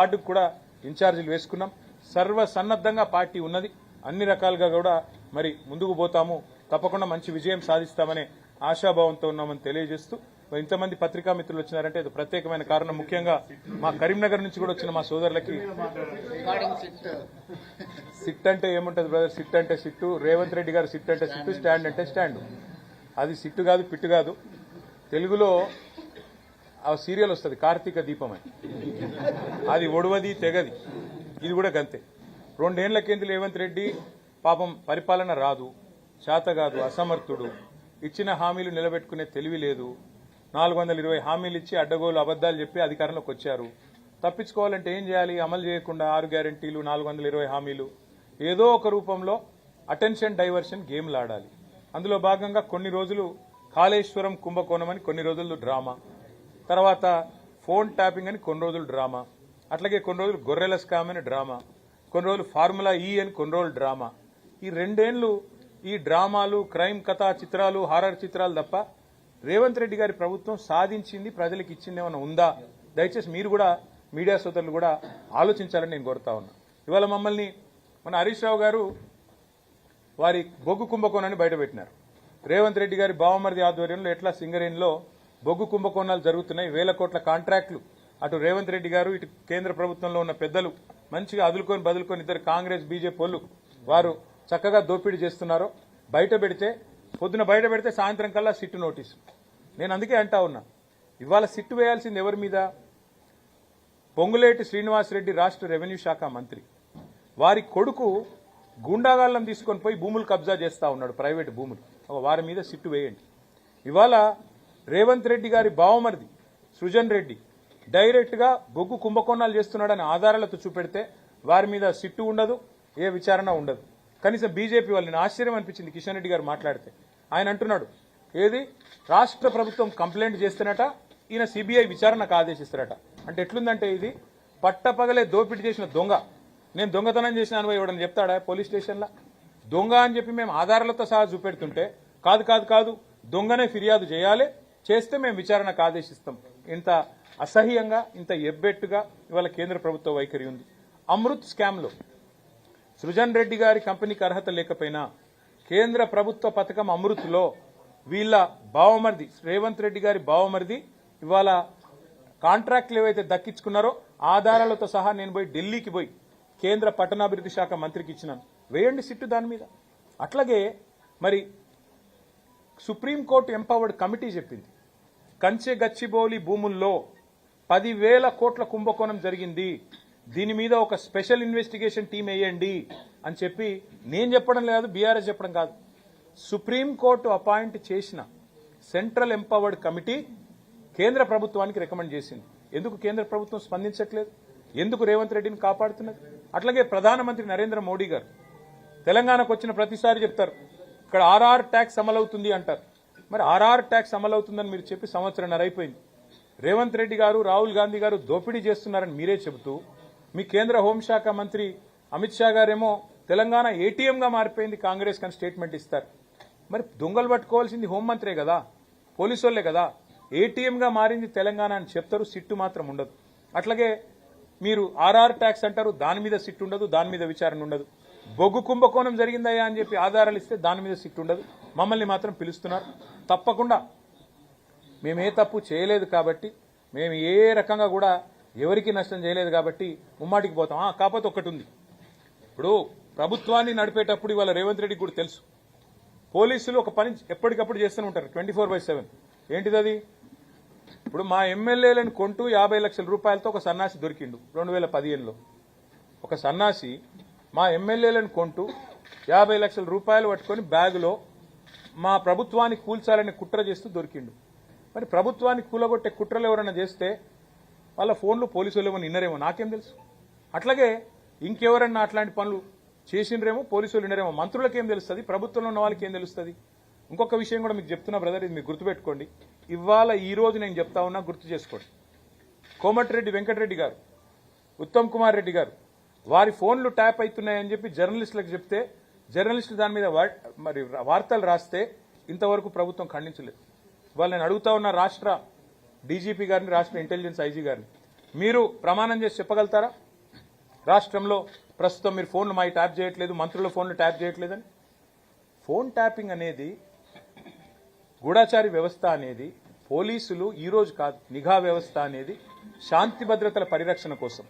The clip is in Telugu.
వార్డుకు కూడా ఇన్ఛార్జీలు వేసుకున్నాం. సర్వసన్నద్ధంగా పార్టీ ఉన్నది. అన్ని రకాలుగా కూడా మరి ముందుకు పోతాము, తప్పకుండా మంచి విజయం సాధిస్తామనే ఆశాభావంతో ఉన్నామని తెలియజేస్తూ ఇంతమంది పత్రికా మిత్రులు వచ్చినారంటే ఇది ప్రత్యేకమైన కారణం. ముఖ్యంగా మా కరీంనగర్ నుంచి కూడా వచ్చిన మా సోదరులకి సిట్ అంటే ఏముంటది బ్రదర్, సిట్ అంటే సిట్టు, రేవంత్ రెడ్డి గారు సిట్ అంటే సిట్టు, స్టాండ్ అంటే స్టాండ్. అది సిట్టు కాదు, పిట్టు కాదు. తెలుగులో ఆ సీరియల్ వస్తుంది కార్తీక దీపం అని, అది ఒడవది తెగది. ఇది కూడా గంతే. 2 ఏళ్ల కింద రేవంత్ రెడ్డి పాపం పరిపాలన రాదు, శాత కాదు, అసమర్థుడు, ఇచ్చిన హామీలు నిలబెట్టుకునే తెలివి లేదు. 420 హామీలు ఇచ్చి అడ్డగోలు అబద్దాలు చెప్పి అధికారంలోకి వచ్చారు. తప్పించుకోవాలంటే ఏం చేయాలి? అమలు చేయకుండా 6 గ్యారెంటీలు, 420 హామీలు, ఏదో ఒక రూపంలో అటెన్షన్ డైవర్షన్ గేమ్లు ఆడాలి. అందులో భాగంగా కొన్ని రోజులు కాళేశ్వరం కుంభకోణం అని కొన్ని రోజులు డ్రామా, తర్వాత ఫోన్ ట్యాపింగ్ అని కొన్ని రోజులు డ్రామా, అట్లాగే కొన్ని రోజులు గొర్రెల స్కామ్ అని డ్రామా, కొన్ని రోజులు ఫార్ములా ఈ అని కొన్ని రోజులు డ్రామా. ఈ 2 ఏళ్లు ఈ డ్రామాలు, క్రైమ్ కథా చిత్రాలు, హారర్ చిత్రాలు తప్ప రేవంత్ రెడ్డి గారి ప్రభుత్వం సాధించింది, ప్రజలకు ఇచ్చింది ఏమైనా ఉందా? దయచేసి మీరు కూడా మీడియా సోదరులు కూడా ఆలోచించాలని నేను కోరుతా ఉన్నా. ఇవాళ మమ్మల్ని మన హరీష్ రావు గారు వారి బొగ్గు కుంభకోణాన్ని బయటపెట్టినారు. రేవంత్ రెడ్డి గారి బావమరిది ఆధ్వర్యంలో ఎట్లా సింగరేణిలో బొగ్గు కుంభకోణాలు జరుగుతున్నాయి, 1000 కోట్ల కాంట్రాక్టులు అటు రేవంత్ రెడ్డి గారు ఇటు కేంద్ర ప్రభుత్వంలో ఉన్న పెద్దలు మంచిగా అదులుకొని బదులుకొని ఇద్దరు కాంగ్రెస్ బీజేపీ వాళ్ళు వారు చక్కగా దోపిడీ చేస్తున్నారో బయట పెడితే, పొద్దున బయట పెడితే సాయంత్రం కల్లా సిట్టు నోటీసు. నేను అందుకే అంటా ఉన్నా, ఇవాళ సిట్టు వేయాల్సింది ఎవరి మీద? పొంగులేటి శ్రీనివాసరెడ్డి రాష్ట్ర రెవెన్యూ శాఖ మంత్రి, వారి కొడుకు గూండాగాళ్ళం తీసుకొని పోయి భూములు కబ్జా చేస్తా ఉన్నాడు, ప్రైవేటు భూములు. వారి మీద సిట్టు వేయండి. ఇవాళ రేవంత్ రెడ్డి గారి బావమరిది సృజన్ రెడ్డి డైరెక్ట్ గా బొగ్గు కుంభకోణాలు చేస్తున్నాడని ఆధారాలతో చూపెడితే వారి మీద సిట్టు ఉండదు, ఏ విచారణ ఉండదు. కనీసం బీజేపీ వాళ్ళని ఆశ్చర్యం అనిపించింది కిషన్ రెడ్డి గారు మాట్లాడితే. ఆయన అంటున్నాడు, ఏది రాష్ట్ర ప్రభుత్వం కంప్లైంట్ చేస్తున్నట, ఈయన సిబిఐ విచారణకు ఆదేశిస్తారట. అంటే ఎట్లుందంటే ఇది పట్టపగలే దోపిడీ చేసిన దొంగ, నేను దొంగతనం చేసిన అనుభవం ఇవ్వడం చెప్తాడా పోలీస్ స్టేషన్లో? దొంగ అని చెప్పి మేము ఆధారాలతో సహా చూపెడుతుంటే కాదు కాదు కాదు దొంగనే ఫిర్యాదు చేయాలి, చేస్తే మేము విచారణకు ఆదేశిస్తాం. ఇంత అసహ్యంగా, ఇంత ఎబ్బెట్టుగా ఇవాళ కేంద్ర ప్రభుత్వ వైఖరి ఉంది. అమృత్ స్కామ్లో సృజన్ రెడ్డి గారి కంపెనీకి అర్హత లేకపోయినా కేంద్ర ప్రభుత్వ పథకం అమృత్లో వీళ్ళ బావమరిది రేవంత్ రెడ్డి గారి బావమరిది ఇవాళ కాంట్రాక్టులు ఏవైతే దక్కించుకున్నారో ఆధారాలతో సహా నేను పోయి ఢిల్లీకి పోయి కేంద్ర పట్టణాభివృద్ధి శాఖ మంత్రికి ఇచ్చినాను. వేయండి సిట్టు దాని మీద. అట్లాగే మరి సుప్రీంకోర్టు ఎంపవర్డ్ కమిటీ చెప్పింది, కంచె గచ్చిబౌలి భూముల్లో 10,000 కోట్ల కుంభకోణం జరిగింది, దీని మీద ఒక స్పెషల్ ఇన్వెస్టిగేషన్ టీం వేయండి అని చెప్పి నేను చెప్పడం లేదు, బీఆర్ఎస్ చెప్పడం కాదు, సుప్రీంకోర్టు అపాయింట్ చేసిన సెంట్రల్ ఎంపవర్డ్ కమిటీ కేంద్ర ప్రభుత్వానికి రికమెండ్ చేసింది. ఎందుకు కేంద్ర ప్రభుత్వం స్పందించట్లేదు? ఎందుకు రేవంత్ రెడ్డిని కాపాడుతున్నది? అట్లాగే ప్రధానమంత్రి నరేంద్ర మోడీ గారు తెలంగాణకు వచ్చిన ప్రతిసారి చెప్తారు, ఇక్కడ ఆర్ఆర్ ట్యాక్స్ అమలవుతుంది అంటారు. మరి ఆర్ఆర్ ట్యాక్స్ అమలవుతుందని మీరు చెప్పి 1.5 సంవత్సరం అయిపోయింది. రేవంత్ రెడ్డి గారు, రాహుల్ గాంధీ గారు దోపిడీ చేస్తున్నారని మీరే చెబుతూ, మీ కేంద్ర హోంశాఖ మంత్రి అమిత్ షా గారేమో తెలంగాణ ఏటీఎంగా మారిపోయింది కాంగ్రెస్ కని స్టేట్మెంట్ ఇస్తారు. మరి దొంగలు పట్టుకోవాల్సింది హోంమంత్రే కదా, పోలీసు వాళ్లే కదా. ఏటీఎంగా మారింది తెలంగాణ అని చెప్తారు, సిట్టు మాత్రం ఉండదు. అట్లాగే మీరు ఆర్ఆర్ ట్యాక్స్ అంటారు, దాని మీద సిట్టు ఉండదు, దాని మీద విచారణ ఉండదు. బొగ్గు కుంభకోణం జరిగిందయ్యా అని చెప్పి ఆధారాలు ఇస్తే దాని మీద సిట్టు ఉండదు. మమ్మల్ని మాత్రం పిలుస్తున్నారు. తప్పకుండా మేము ఏ తప్పు చేయలేదు కాబట్టి, మేము ఏ రకంగా కూడా ఎవరికి నష్టం చేయలేదు కాబట్టి ముమ్మాటికి పోతాం. కాకపోతే ఒకటి ఉంది, ఇప్పుడు ప్రభుత్వాన్ని నడిపేటప్పుడు ఇవాళ రేవంత్ రెడ్డికి కూడా తెలుసు, పోలీసులు ఒక పని ఎప్పటికప్పుడు చేస్తూనే ఉంటారు 24/7. ఏంటిది అది? ఇప్పుడు మా ఎమ్మెల్యేలను కొంటూ 50 లక్షల రూపాయలతో ఒక సన్నాసి దొరికిండు 2015లో. ఒక సన్నాసి మా ఎమ్మెల్యేలను కొంటూ 50 లక్షల రూపాయలు పట్టుకొని బ్యాగులో మా ప్రభుత్వాన్ని కూల్చాలని కుట్ర చేస్తూ దొరికిండు. మరి ప్రభుత్వాన్ని కూలగొట్టే కుట్రలు ఎవరైనా చేస్తే వాళ్ళ ఫోన్లు పోలీసులు ఏమో నిన్నరేమో, నాకేం తెలుసు. అట్లాగే ఇంకెవరన్నా అట్లాంటి పనులు చేసిండ్రేమో పోలీసులు నిన్నరేమో, మంత్రులకు ఏం తెలుస్తుంది, ప్రభుత్వంలో ఉన్న వాళ్ళకి ఏం తెలుస్తుంది. ఇంకొక విషయం కూడా మీకు చెప్తున్నా బ్రదర్, ఇది మీరు గుర్తుపెట్టుకోండి. ఇవాళ ఈ రోజు నేను చెప్తా ఉన్నా, గుర్తు చేసుకోండి. కోమటిరెడ్డి వెంకటరెడ్డి గారు, ఉత్తమ్ కుమార్ రెడ్డి గారు వారి ఫోన్లు ట్యాప్ అవుతున్నాయని చెప్పి జర్నలిస్టులకు చెప్తే, జర్నలిస్టులు దాని మీద మరి వార్తలు రాస్తే ఇంతవరకు ప్రభుత్వం ఖండించలేదు. ఇవాళ నేను అడుగుతా ఉన్న రాష్ట్ర డీజీపీ గారిని, రాష్ట్ర ఇంటెలిజెన్స్ ఐజీ గారిని, మీరు ప్రమాణం చేసి చెప్పగలుగుతారా రాష్ట్రంలో ప్రస్తుతం మీరు ఫోన్లు మావి ట్యాప్ చేయట్లేదు, మంత్రుల ఫోన్లు ట్యాప్ చేయట్లేదని? ఫోన్ ట్యాపింగ్ అనేది, గూఢాచారి వ్యవస్థ అనేది, పోలీసులు ఈ రోజు కాదు, నిఘా వ్యవస్థ అనేది శాంతి భద్రతల పరిరక్షణ కోసం